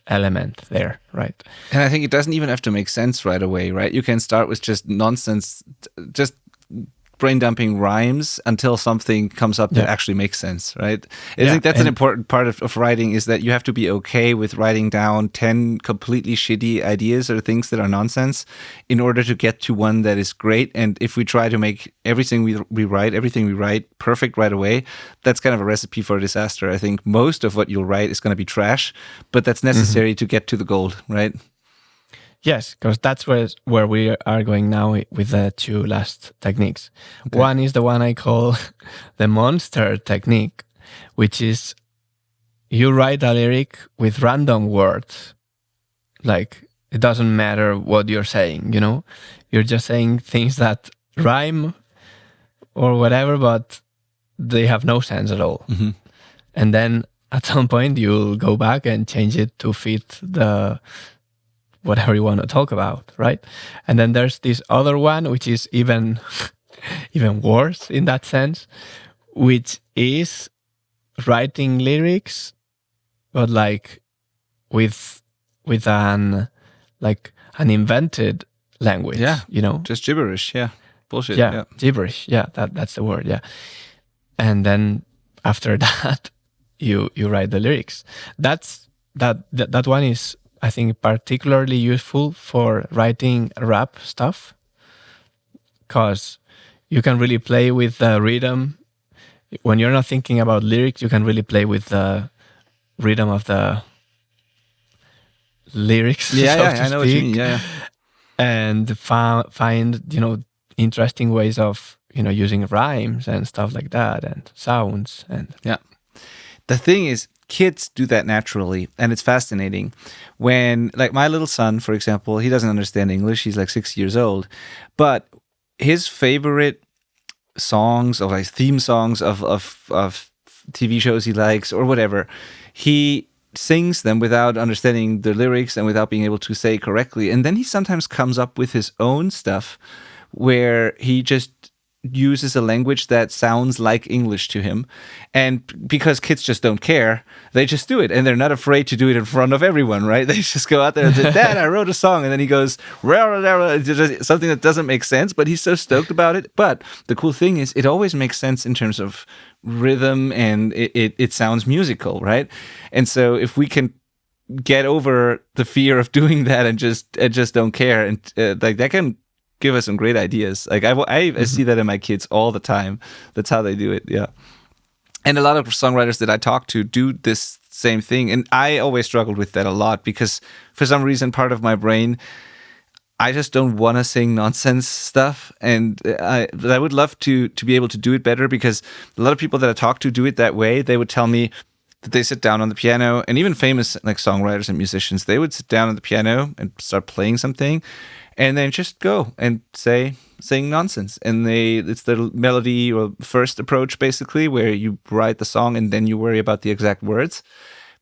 element there, right? And I think it doesn't even have to make sense right away, right? You can start with just nonsense, just brain dumping rhymes until something comes up that actually makes sense, right? I think that's an important part of writing, is that you have to be okay with writing down 10 completely shitty ideas or things that are nonsense in order to get to one that is great. And if we try to make everything we write perfect right away, that's kind of a recipe for disaster. I think most of what you'll write is going to be trash, but that's necessary to get to the gold, right? Yes, because that's where we are going now with the two last techniques. Okay. One is the one I call the monster technique, which is you write a lyric with random words. Like, it doesn't matter what you're saying, You're just saying things that rhyme or whatever, but they have no sense at all. Mm-hmm. And then at some point you'll go back and change it to fit the whatever you want to talk about, right? And then there's this other one, which is even worse in that sense, which is writing lyrics, but like with an invented language, just gibberish, bullshit, gibberish, that's the word, and then after that, you write the lyrics. That one is, I think, particularly useful for writing rap stuff, because you can really play with the rhythm. When you're not thinking about lyrics, you can really play with the rhythm of the lyrics. I know what you mean. Yeah. And find interesting ways of using rhymes and stuff like that, and sounds and The thing is, kids do that naturally, and it's fascinating. When, like, my little son, for example, he doesn't understand English. He's like 6 years old, but his favorite songs, or like theme songs of TV shows he likes or whatever, he sings them without understanding the lyrics and without being able to say correctly. And then he sometimes comes up with his own stuff where he just uses a language that sounds like English to him. And because kids just don't care, they just do it. And they're not afraid to do it in front of everyone, right? They just go out there and say, Dad, I wrote a song. And then he goes, something that doesn't make sense, but he's so stoked about it. But the cool thing is, it always makes sense in terms of rhythm, and it sounds musical, right? And so if we can get over the fear of doing that and just don't care, and like, that can give us some great ideas. Like I see that in my kids all the time. That's how they do it. Yeah. And a lot of songwriters that I talk to do this same thing. And I always struggled with that a lot, because for some reason, part of my brain, I just don't want to sing nonsense stuff. And I would love to be able to do it better, because a lot of people that I talk to do it that way. They would tell me that they sit down on the piano, and even famous like songwriters and musicians, they would sit down on the piano and start playing something, and then just go and sing nonsense. And it's the melody or first approach, basically, where you write the song and then you worry about the exact words.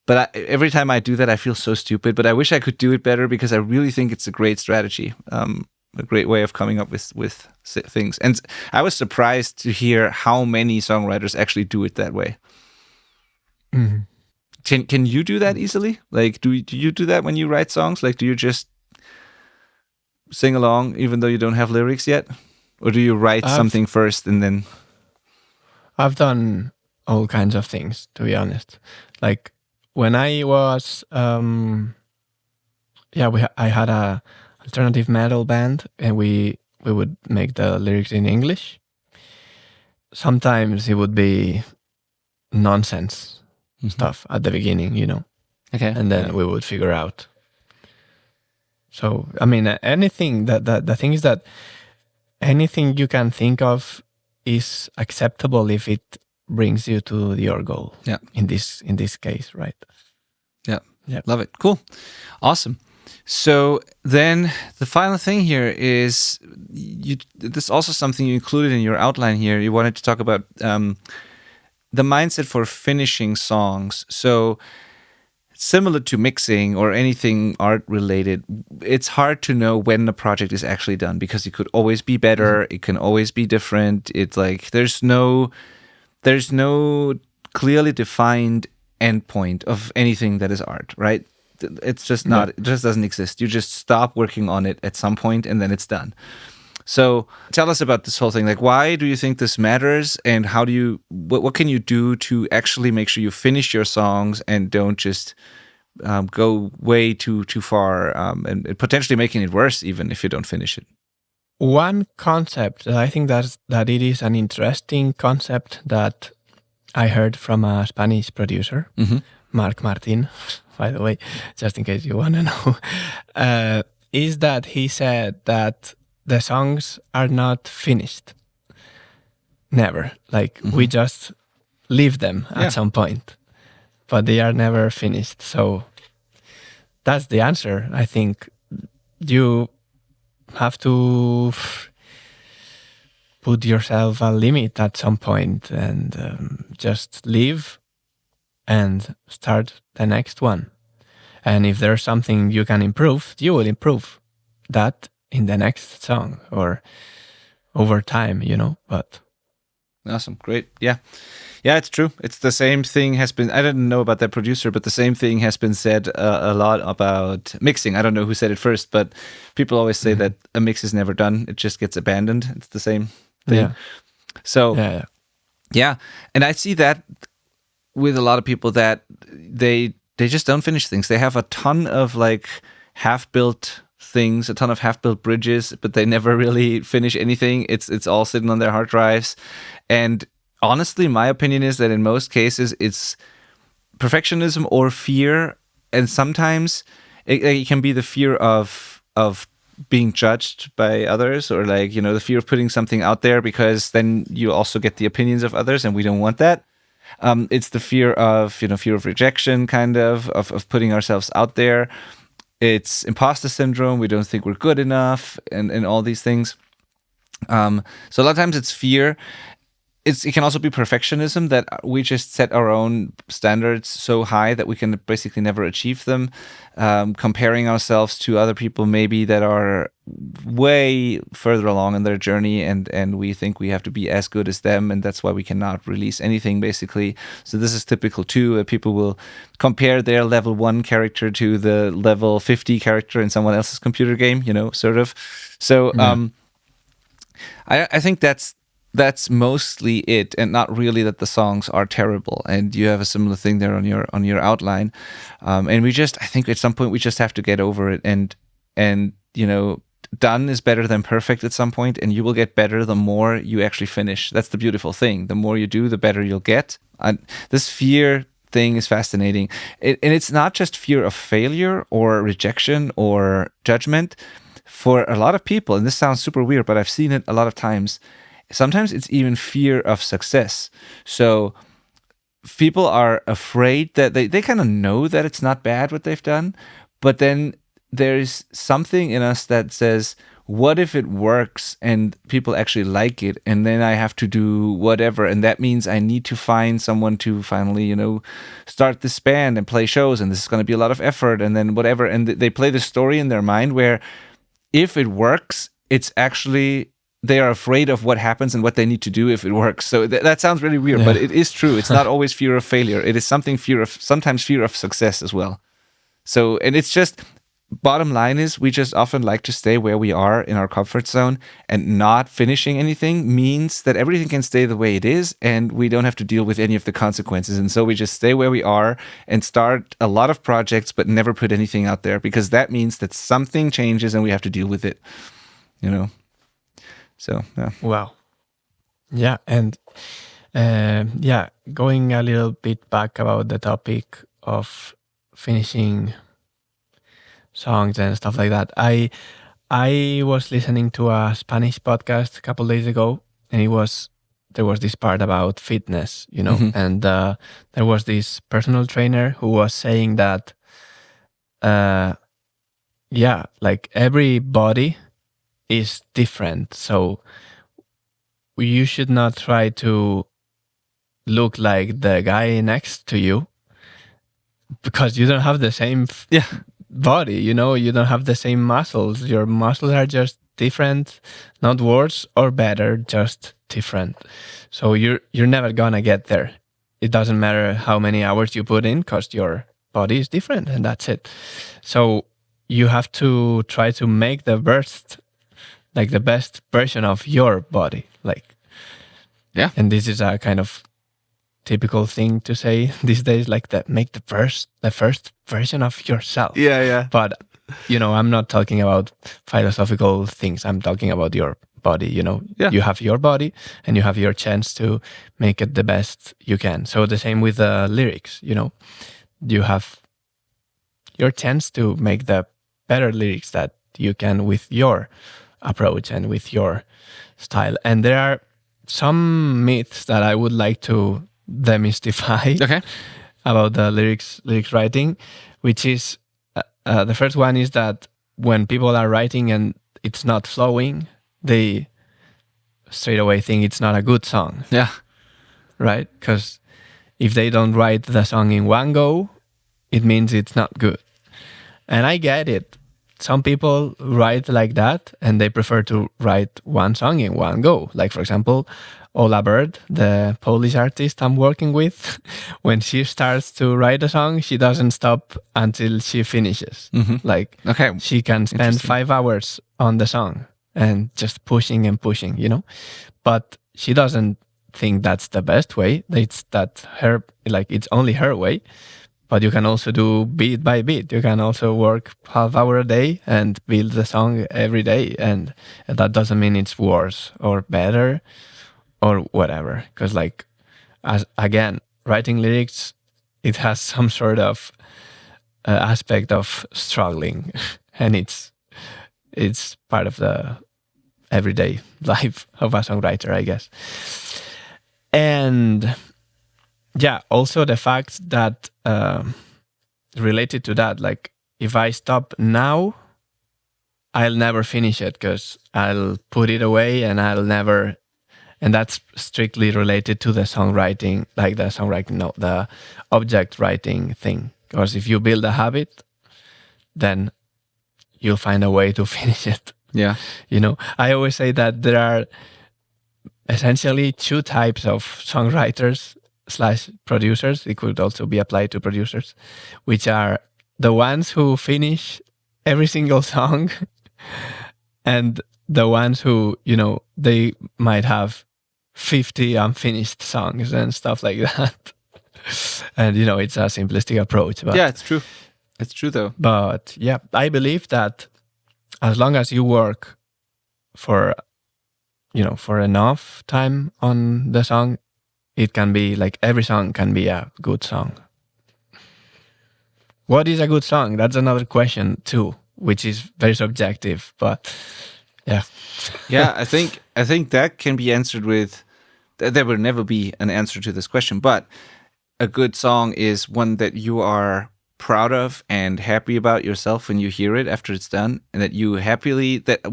But every time I do that, I feel so stupid. But I wish I could do it better, because I really think it's a great strategy, a great way of coming up with things. And I was surprised to hear how many songwriters actually do it that way. Mm-hmm. Can you do that easily? Like, do you do that when you write songs? Like, do you just sing along even though you don't have lyrics yet? Or do you write something first and then... I've done all kinds of things, to be honest. Like, when I was... I had a alternative metal band, and we would make the lyrics in English. Sometimes it would be nonsense stuff at the beginning, Okay. And then we would figure out. So, I mean, anything the thing is that anything you can think of is acceptable if it brings you to your goal. Yeah. In this case, right? Yeah. Yeah. Love it. Cool. Awesome. So then the final thing here is this is also something you included in your outline here. You wanted to talk about the mindset for finishing songs. So similar to mixing or anything art related, it's hard to know when a project is actually done because it could always be better. It can always be different. It's like there's no clearly defined endpoint of anything that is art, right? It's just not, it just doesn't exist. You just stop working on it at some point and then it's done. So tell us about this whole thing. Like, why do you think this matters, and how do you, what can you do to actually make sure you finish your songs and don't just go way too far and potentially making it worse even if you don't finish it? One concept that I think that it is an interesting concept that I heard from a Spanish producer, Marc Martin, by the way, just in case you want to know, is that he said that the songs are not finished. Never. Like, we just leave them at some point, but they are never finished. So that's the answer. I think you have to put yourself a limit at some point and just leave and start the next one. And if there's something you can improve, you will improve that in the next song or over time, but... Awesome. Great. Yeah. Yeah, it's true. It's the same thing has been, I didn't know about that producer, but the same thing has been said a lot about mixing. I don't know who said it first, but people always say that a mix is never done. It just gets abandoned. It's the same thing. Yeah. So, yeah. And I see that with a lot of people that they just don't finish things. They have a ton of like half-built things, a ton of half-built bridges, but they never really finish anything. It's all sitting on their hard drives. And honestly, my opinion is that in most cases, it's perfectionism or fear. And sometimes it can be the fear of being judged by others, or like, the fear of putting something out there, because then you also get the opinions of others, and we don't want that. It's the fear of rejection, kind of putting ourselves out there. It's imposter syndrome. We don't think we're good enough, and all these things. So a lot of times it's fear. It can also be perfectionism, that we just set our own standards so high that we can basically never achieve them. Comparing ourselves to other people maybe that are way further along in their journey, and we think we have to be as good as them, and that's why we cannot release anything, basically. So this is typical too. People will compare their level 1 character to the level 50 character in someone else's computer game, sort of. So I think that's mostly it, and not really that the songs are terrible. And you have a similar thing there on your outline. And I think at some point we just have to get over it, and done is better than perfect at some point, and you will get better the more you actually finish. That's the beautiful thing. The more you do, the better you'll get. And this fear thing is fascinating. And it's not just fear of failure or rejection or judgment. For a lot of people, and this sounds super weird, but I've seen it a lot of times, sometimes it's even fear of success. So people are afraid that they kind of know that it's not bad what they've done, but then there's something in us that says, what if it works and people actually like it, and then I have to do whatever, and that means I need to find someone to finally, start this band and play shows, and this is going to be a lot of effort, and then whatever. And they play the story in their mind where if it works, it's actually... they are afraid of what happens and what they need to do if it works. So that sounds really weird, but it is true. It's not always fear of failure. It is sometimes fear of success as well. So, and it's just, bottom line is, we just often like to stay where we are in our comfort zone, and not finishing anything means that everything can stay the way it is, and we don't have to deal with any of the consequences. And so we just stay where we are and start a lot of projects, but never put anything out there, because that means that something changes and we have to deal with it, So, yeah. Wow. Yeah. And going a little bit back about the topic of finishing songs and stuff like that. I was listening to a Spanish podcast a couple days ago, and it was there was this part about fitness, and there was this personal trainer who was saying that, like every body is different. So you should not try to look like the guy next to you because you don't have the same body, you don't have the same muscles. Your muscles are just different, not worse or better, just different. So you're never gonna get there. It doesn't matter how many hours you put in because your body is different and that's it. So you have to try to make the best version of your body. And this is a kind of typical thing to say these days, like that, make the first version of yourself. But I'm not talking about philosophical things. I'm talking about your body. You have your body and you have your chance to make it the best you can. So the same with the lyrics. You have your chance to make the better lyrics that you can with your approach and with your style. And there are some myths that I would like to demystify about the lyrics writing, which is the first one is that when people are writing and it's not flowing, they straight away think it's not a good song. Yeah. Right? Because if they don't write the song in one go, it means it's not good. And I get it. Some people write like that and they prefer to write one song in one go. Like, for example, Ola Bird, the Polish artist I'm working with, when she starts to write a song, she doesn't stop until she finishes. She can spend 5 hours on the song and just pushing and pushing, But she doesn't think that's the best way. It's only her way. But you can also do beat by beat. You can also work half hour a day and build the song every day. And that doesn't mean it's worse or better or whatever. Because again, writing lyrics, it has some sort of aspect of struggling. And it's part of the everyday life of a songwriter, I guess. And also the fact that related to that, like if I stop now, I'll never finish it because I'll put it away and and that's strictly related to the songwriting, the object writing thing. Because if you build a habit, then you'll find a way to finish it. Yeah. I always say that there are essentially two types of songwriters / producers. It could also be applied to producers, which are the ones who finish every single song and the ones who, they might have 50 unfinished songs and stuff like that. And, it's a simplistic approach. But, yeah, it's true. It's true, though. But, I believe that as long as you work for enough time on the song, it can be every song can be a good song. What is a good song? That's another question too, which is very subjective, but yeah. I think that can be answered with, there will never be an answer to this question, but a good song is one that you are proud of and happy about yourself when you hear it after it's done, and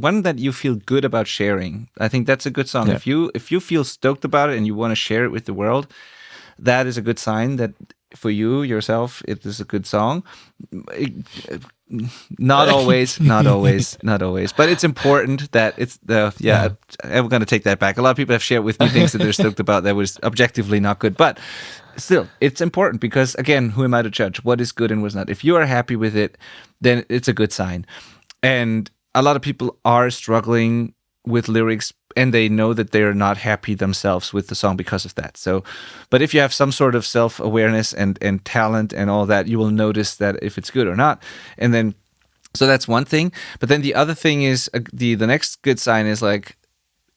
one that you feel good about sharing. I think that's a good song. Yeah. If you feel stoked about it and you want to share it with the world, that is a good sign that for you yourself it is a good song. Not always, but it's important that it's I'm going to take that back. A lot of people have shared with me things that they're stoked about that was objectively not good, but still, it's important because, again, who am I to judge what is good and what's not? If you are happy with it, then it's a good sign. And a lot of people are struggling with lyrics and they know that they're not happy themselves with the song because of that. So, but if you have some sort of self-awareness and talent and all that, you will notice that if it's good or not. And then, so that's one thing. But then the other thing is the next good sign is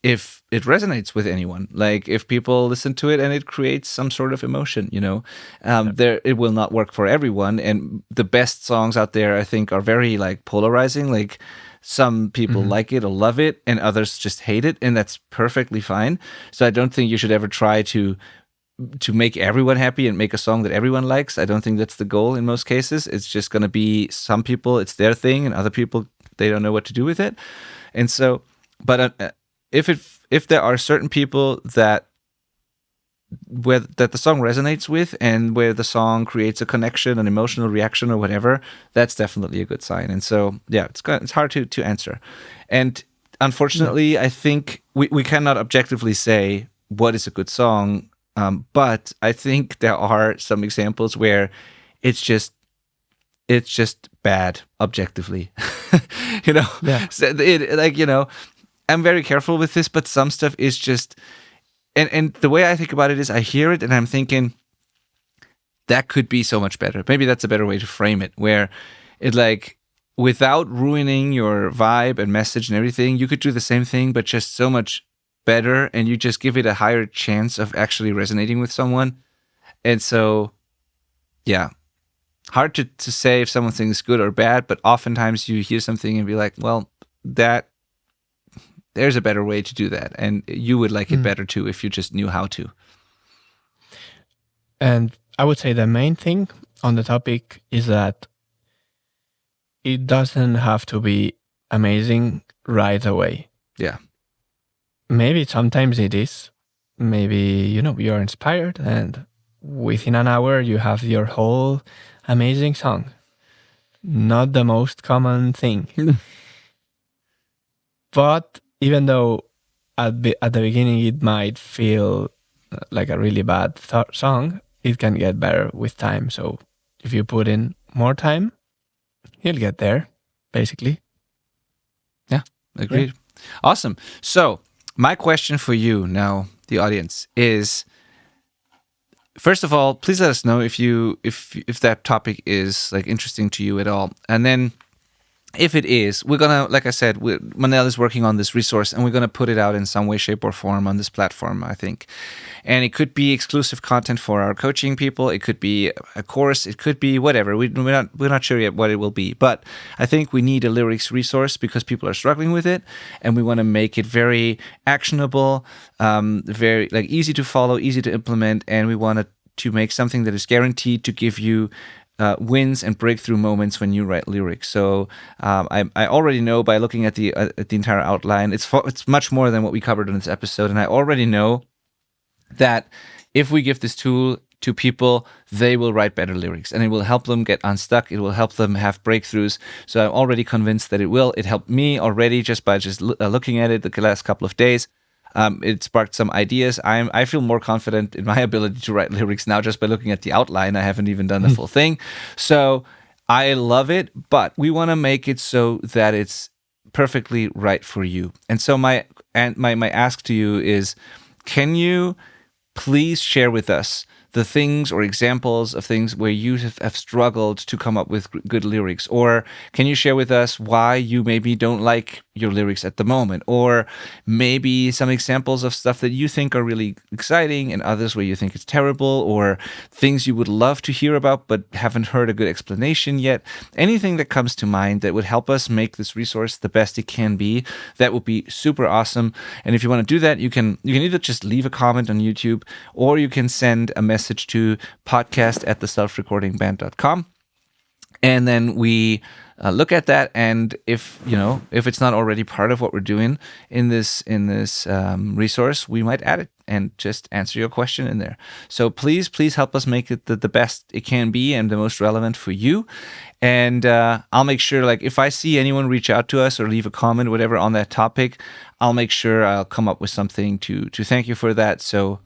if it resonates with anyone, if people listen to it and it creates some sort of emotion, it will not work for everyone. And the best songs out there, I think, are very polarizing. Some people like it or love it, and others just hate it, and that's perfectly fine. So I don't think you should ever try to make everyone happy and make a song that everyone likes. I don't think that's the goal in most cases. It's just going to be some people, it's their thing, and other people, they don't know what to do with it. And so, but if there are certain people that the song resonates with, and where the song creates a connection, an emotional reaction or whatever, that's definitely a good sign. And so, yeah, it's hard to answer. And unfortunately, I think we cannot objectively say what is a good song. But I think there are some examples where it's just bad objectively, Yeah. So I'm very careful with this, but some stuff is just, and the way I think about it is I hear it and I'm thinking that could be so much better. Maybe that's a better way to frame it, where it like, without ruining your vibe and message and everything, you could do the same thing, but just so much better, and you just give it a higher chance of actually resonating with someone. And so, yeah, hard to say if someone thinks good or bad, but oftentimes you hear something and be like, well, there's a better way to do that, and you would like it better too if you just knew how to. And I would say the main thing on the topic is that it doesn't have to be amazing right away. Yeah. Maybe sometimes it is. Maybe, you're inspired and within an hour you have your whole amazing song. Not the most common thing. But even though at the beginning it might feel like a really bad song, it can get better with time. So if you put in more time, you'll get there, basically. Yeah, agreed. Yeah. Awesome. So my question for you now, the audience, is, first of all, please let us know if that topic is like interesting to you at all. And then if it is, we're gonna, like I said, Manel is working on this resource, and we're gonna put it out in some way, shape, or form on this platform, I think. And it could be exclusive content for our coaching people. It could be a course. It could be whatever. We're not sure yet what it will be. But I think we need a lyrics resource because people are struggling with it, and we want to make it very actionable, very like easy to follow, easy to implement, and we want to make something that is guaranteed to give you wins and breakthrough moments when you write lyrics. So I already know by looking at the entire outline, it's much more than what we covered in this episode, and I already know that if we give this tool to people, they will write better lyrics, and it will help them get unstuck. It will help them have breakthroughs. So I'm already convinced that it will. It helped me already just by looking at it the last couple of days. It sparked some ideas. I feel more confident in my ability to write lyrics now just by looking at the outline. I haven't even done the full thing. So I love it, but we want to make it so that it's perfectly right for you. And so my ask to you is, can you please share with us the things or examples of things where you have struggled to come up with good lyrics? Or can you share with us why you maybe don't like your lyrics at the moment? Or maybe some examples of stuff that you think are really exciting and others where you think it's terrible, or things you would love to hear about but haven't heard a good explanation yet. Anything that comes to mind that would help us make this resource the best it can be, that would be super awesome. And if you want to do that, you can either just leave a comment on YouTube, or you can send a message to podcast@theselfrecordingband.com, and then we look at that, and if it's not already part of what we're doing in this resource, we might add it and just answer your question in there. So please help us make it the best it can be and the most relevant for you. And I'll make sure, like, if I see anyone reach out to us or leave a comment, whatever, on that topic, I'll make sure I'll come up with something to thank you for that. So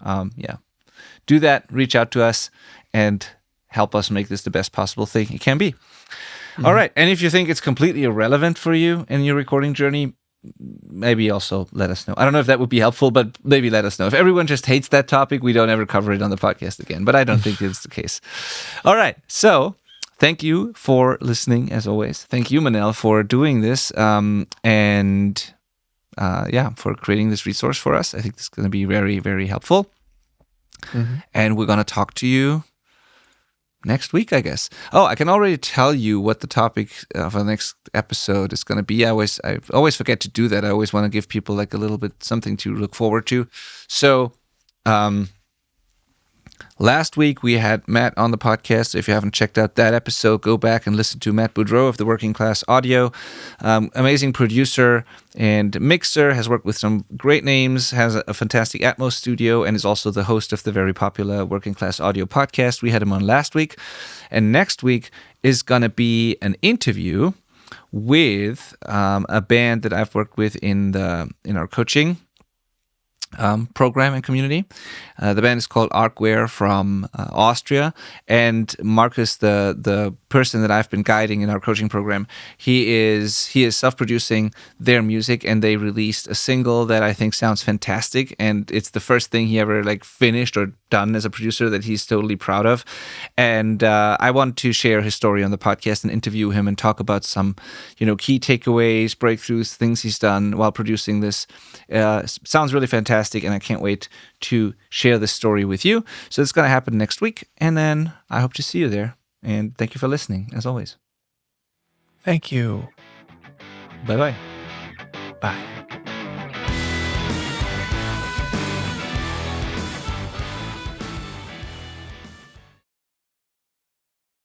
do that, reach out to us, and help us make this the best possible thing it can be. Mm-hmm. All right. And if you think it's completely irrelevant for you in your recording journey, maybe also let us know. I don't know if that would be helpful, but maybe let us know. If everyone just hates that topic, we don't ever cover it on the podcast again. But I don't think it's the case. All right. So thank you for listening, as always. Thank you, Manel, for doing this and for creating this resource for us. I think this is going to be very, very helpful. Mm-hmm. And we're going to talk to you next week, I guess. Oh, I can already tell you what the topic of our next episode is going to be. I always forget to do that. I always want to give people like a little bit something to look forward to. So, last week we had Matt on the podcast. So if you haven't checked out that episode, go back and listen to Matt Boudreau of the Working Class Audio. Amazing producer and mixer, has worked with some great names, has a fantastic Atmos studio, and is also the host of the very popular Working Class Audio podcast. We had him on last week. And next week is going to be an interview with a band that I've worked with in our coaching program and community. The band is called Arkware from Austria, and Marcus, the person that I've been guiding in our coaching program, he is self-producing their music, and they released a single that I think sounds fantastic, and it's the first thing he ever like finished or done as a producer that he's totally proud of. And I want to share his story on the podcast and interview him and talk about some key takeaways, breakthroughs, things he's done while producing this. Sounds really fantastic, and I can't wait to share this story with you. So it's going to happen next week, and then I hope to see you there. And thank you for listening, as always. Thank you. Bye-bye. Bye.